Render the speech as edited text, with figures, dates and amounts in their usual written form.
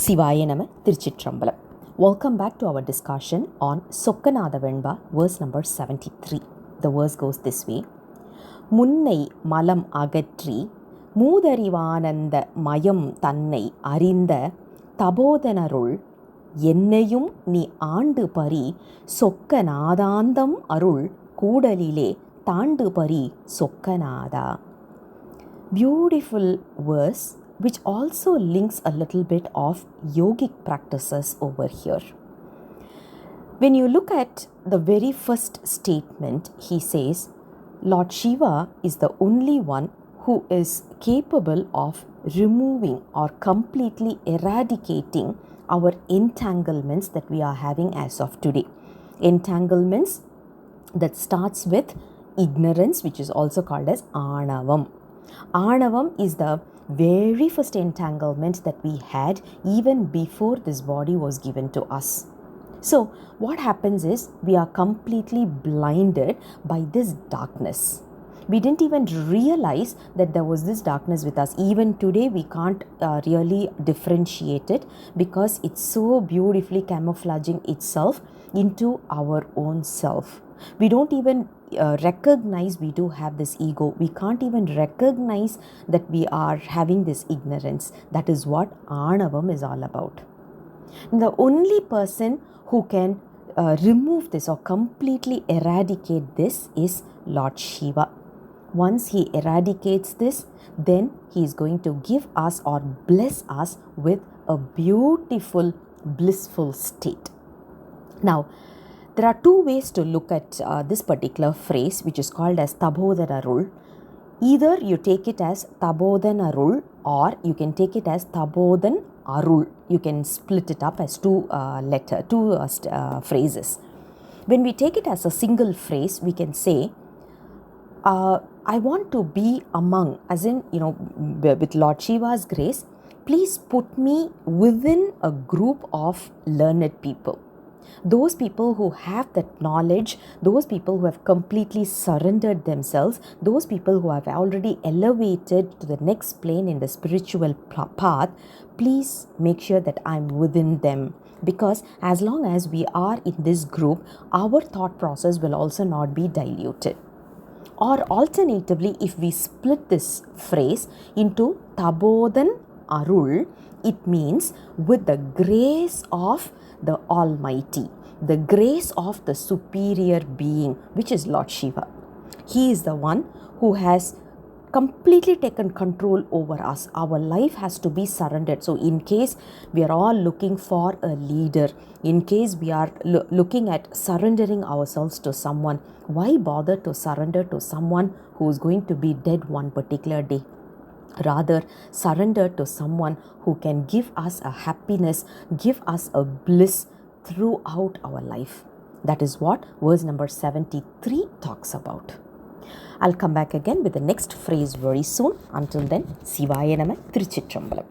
Sivaya Nama Tiruchitrambalam. Welcome back to our discussion on Sokkanatha Venba, verse number 73. The verse goes this way. Munnai malam agatri மூதறிவானந்த மயம் தன்னை அறிந்த தபோதனருள் என்னையும் நீ ஆண்டு பரி சொக்கநாதாந்தம் அருள் கூடலிலே தாண்டு பரி சொக்கநாதா. Beautiful verse which also links a little bit of yogic practices over here. When you look at the very first statement, he says, Lord Shiva is the only one who is capable of removing or completely eradicating our entanglements that we are having as of today. Entanglements that starts with ignorance, which is also called as Anavam. Anavam is the very first entanglement that we had even before this body was given to us. So what happens is we are completely blinded by this darkness. We didn't even realize that there was this darkness with us. Even today we can't really differentiate it because it's so beautifully camouflaging itself into our own self. We don't even recognize we do have this ego. We can't even recognize that we are having this ignorance. That is what Anavam is all about. And the only person who can remove this or completely eradicate this is Lord Shiva. Once he eradicates this, then he is going to give us or bless us with a beautiful, blissful state. Now, there are two ways to look at this particular phrase, which is called as Tabodhan Arul. Either you take it as Tabodhan Arul or you can take it as Tabodhan Arul. You can split it up as two phrases. When we take it as a single phrase, we can say, I want to be among, as in, with Lord Shiva's grace, please put me within a group of learned people. Those people who have that knowledge, those people who have completely surrendered themselves, those people who have already elevated to the next plane in the spiritual path, please make sure that I'm within them. Because as long as we are in this group, our thought process will also not be diluted. Or alternatively, if we split this phrase into Tabodhan Arul, it means with the grace of the Almighty, the grace of the superior being, which is Lord Shiva. He is the one who has completely taken control over us. Our life has to be surrendered. So in case we are all looking for a leader, in case we are looking at surrendering ourselves to someone, why bother to surrender to someone who is going to be dead one particular day? Rather, surrender to someone who can give us a happiness, give us a bliss throughout our life. That is what verse number 73 talks about. I'll come back again with the next phrase very soon. Until then, Sivaya Nama Tiruchitrambalam.